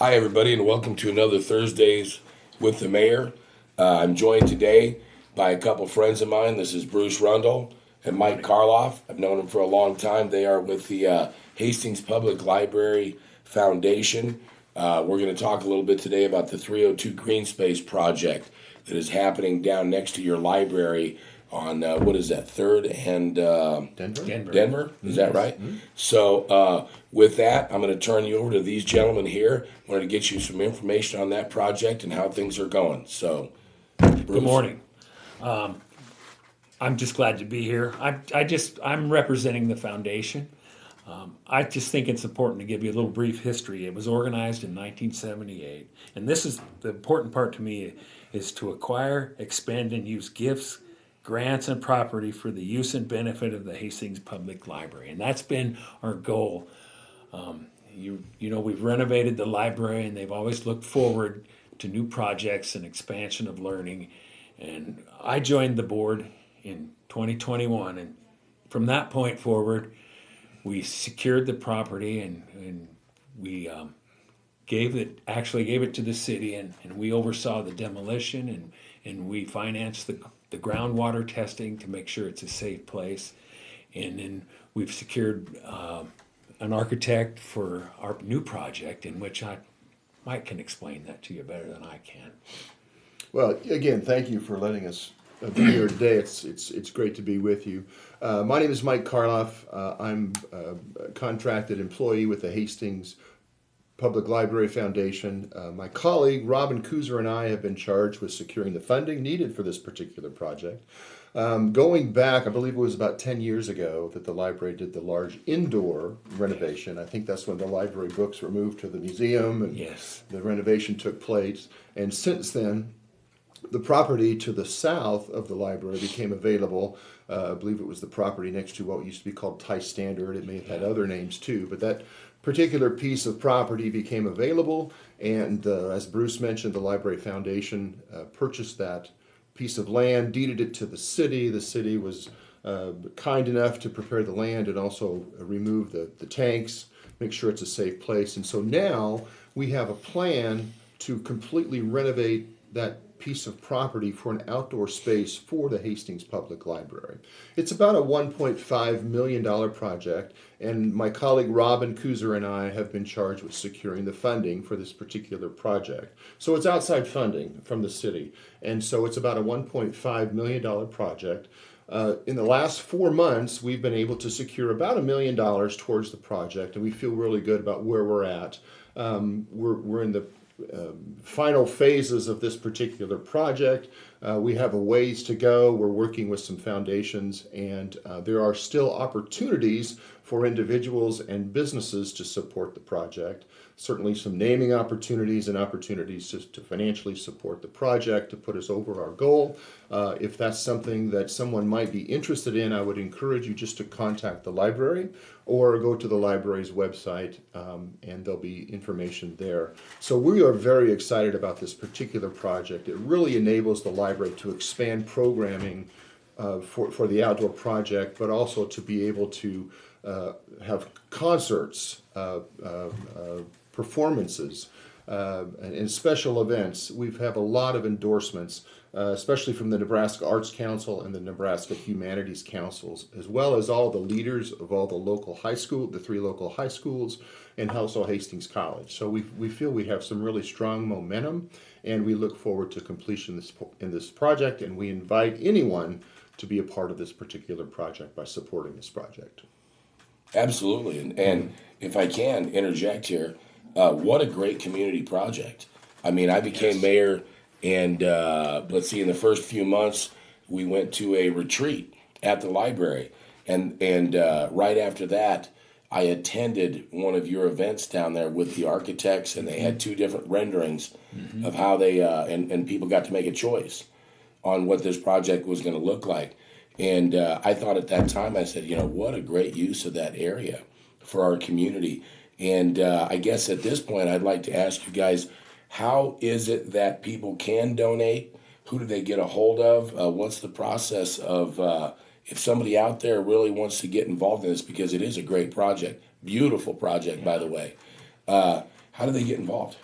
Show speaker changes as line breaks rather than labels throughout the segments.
Hi, everybody, and welcome to another Thursdays with the Mayor. I'm joined today by a couple friends of mine. This is Bruce Rundle and Mike Karloff. I've known them for a long time. They are with the Hastings Public Library Foundation. We're going to talk a little bit today about the 302 Greenspace Project that is happening down next to your library on, what is that, 3rd and Denver? Is that right? Mm-hmm. So with that, I'm going to turn you over to these gentlemen here. I wanted to get you some information on that project and how things are going. So, Bruce.
Good morning. I'm just glad to be here. I'm representing the foundation. I just think it's important to give you a little brief history. It was organized in 1978, and this is the important part to me, is to acquire, expend, and use gifts, grants, and property for the use and benefit of the Hastings Public Library, and that's been our goal. We've renovated the library, and they've always looked forward to new projects and expansion of learning. And I joined the board in 2021, and from that point forward, we secured the property, and we gave it to the city, and we oversaw the demolition, and we financed the groundwater testing to make sure it's a safe place. And then we've secured an architect for our new project, in which Mike can explain that to you better than I can.
Well, again, thank you for letting us be here today. It's great to be with you. My name is Mike Karloff. I'm a contracted employee with the Hastings Public Library Foundation. My colleague, Robin Kuzer, and I have been charged with securing the funding needed for this particular project. Going back, I believe it was about 10 years ago that the library did the large indoor renovation. I think that's when the library books were moved to the museum and the renovation took place. And since then, the property to the south of the library became available. I believe it was the property next to what used to be called Tice Standard. It may have had other names too, but that particular piece of property became available, and as Bruce mentioned, the Library Foundation purchased that piece of land, deeded it to the city. The city was kind enough to prepare the land and also remove the tanks, make sure it's a safe place. And so now we have a plan to completely renovate that piece of property for an outdoor space for the Hastings Public Library. It's about a $1.5 million project, and my colleague Robin Kuzer and I have been charged with securing the funding for this particular project. So it's outside funding from the city, and so it's about a $1.5 million project. In the last 4 months, we've been able to secure about $1 million towards the project, and we feel really good about where we're at. We're in the final phases of this particular project. We have a ways to go. We're working with some foundations, and there are still opportunities for individuals and businesses to support the project. Certainly some naming opportunities and opportunities to financially support the project to put us over our goal. If that's something that someone might be interested in, I would encourage you just to contact the library or go to the library's website, and there'll be information there. So we are very excited about this particular project. It really enables the library to expand programming for the outdoor project, but also to be able to have concerts, performances, and special events. We have a lot of endorsements, especially from the Nebraska Arts Council and the Nebraska Humanities Councils, as well as all the leaders of all the local high school, the 3 local high schools, and also Hastings College. So we feel we have some really strong momentum, and we look forward to completion in this project, and we invite anyone to be a part of this particular project by supporting this project.
Absolutely. And if I can interject here, what a great community project. I mean, I became mayor, and let's see, in the first few months, we went to a retreat at the library. And right after that, I attended one of your events down there with the architects, and they had 2 different renderings of how they, and people got to make a choice on what this project was going to look like. And I thought at that time, I said, what a great use of that area for our community. And I guess at this point, I'd like to ask you guys, how is it that people can donate? Who do they get a hold of? What's the process of if somebody out there really wants to get involved in this, because it is a great project, beautiful project, by the way, how do they get involved?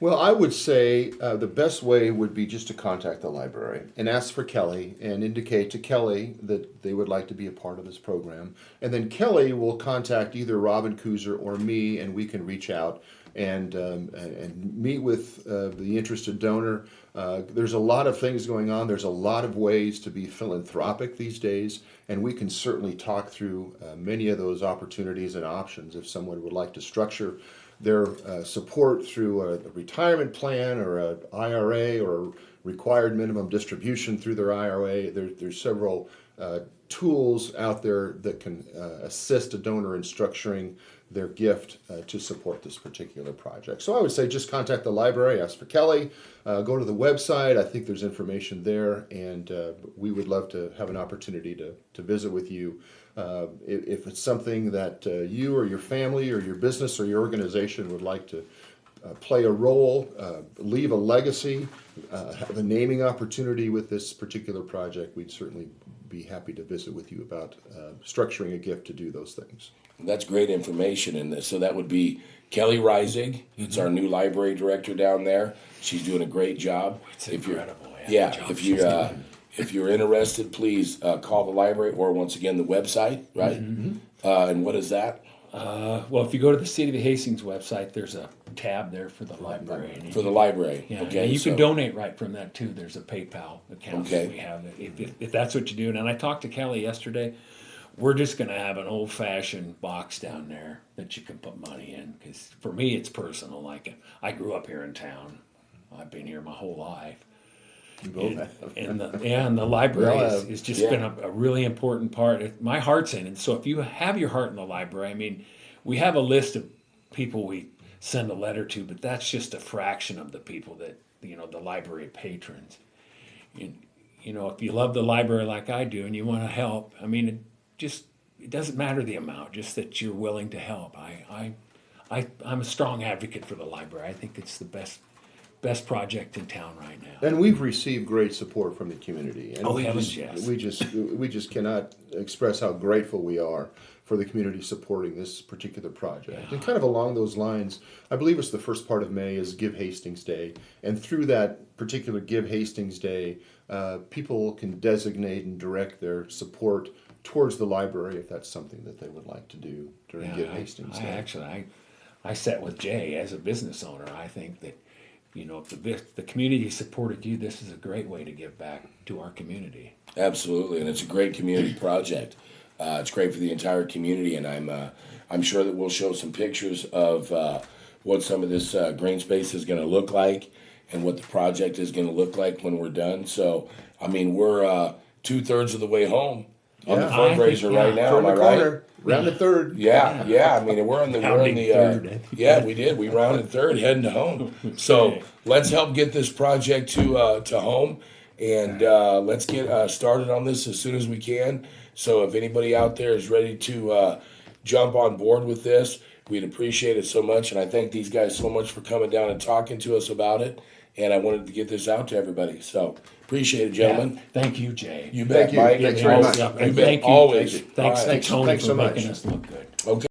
Well, I would say the best way would be just to contact the library and ask for Kelly and indicate to Kelly that they would like to be a part of this program. And then Kelly will contact either Robin Kuzer or me, and we can reach out and meet with the interested donor. There's a lot of things going on. There's a lot of ways to be philanthropic these days, and we can certainly talk through many of those opportunities and options if someone would like to structure their support through a retirement plan or an IRA or a required minimum distribution through their IRA. There's several tools out there that can assist a donor in structuring their gift to support this particular project. So I would say just contact the library, ask for Kelly, go to the website. I think there's information there, and we would love to have an opportunity to visit with you. If it's something that you or your family or your business or your organization would like to play a role, leave a legacy, have a naming opportunity with this particular project, we'd certainly be happy to visit with you about structuring a gift to do those things.
That's great information, and so that would be Kelly Reisig. It's our new library director down there. She's doing a great job.
It's incredible.
If you're interested, please call the library or once again the website, right? And what is that?
Well, if you go to the City of Hastings website, there's a tab there for the library. And
For the library.
Yeah,
Okay.
and you can donate right from that too. There's a PayPal account
Okay.
that we have. If that's what you do. And I talked to Kelly yesterday. We're just going to have an old-fashioned box down there that you can put money in. Because for me, it's personal. Like I grew up here in town. I've been here my whole life. And the library has just been a really important part. My heart's in it. So if you have your heart in the library, I mean, we have a list of people we send a letter to, but that's just a fraction of the people that, the library patrons. And, if you love the library like I do and you want to help, I mean, it doesn't matter the amount, just that you're willing to help. I'm a strong advocate for the library. I think it's the best project in town right now.
And we've received great support from the community. And
Yes.
we just cannot express how grateful we are for the community supporting this particular project. And kind of along those lines, I believe it's the first part of May is Give Hastings Day. And through that particular Give Hastings Day, people can designate and direct their support towards the library if that's something that they would like to do during Give Hastings Day.
I sat with Jay as a business owner. I think that if the community supported you, this is a great way to give back to our community.
Absolutely, and it's a great community project. It's great for the entire community, and I'm sure that we'll show some pictures of what some of this green space is going to look like and what the project is going to look like when we're done. So, I mean, we're 2/3 of the way home on the fundraiser right now.
Turn
Am I
the
right?
corner, rounded third.
Yeah. I mean, we're in the
third.
yeah, we did. We rounded third, heading to home. So let's help get this project to home, and let's get started on this as soon as we can. So if anybody out there is ready to jump on board with this, we'd appreciate it so much. And I thank these guys so much for coming down and talking to us about it. And I wanted to get this out to everybody. So appreciate it, gentlemen.
Yeah. Thank you, Jay.
You bet,
Thank you.
Mike.
Thanks very much.
You bet, always.
Thanks
All right.
to Tony
Thanks
for
so much.
making us look good.
Okay.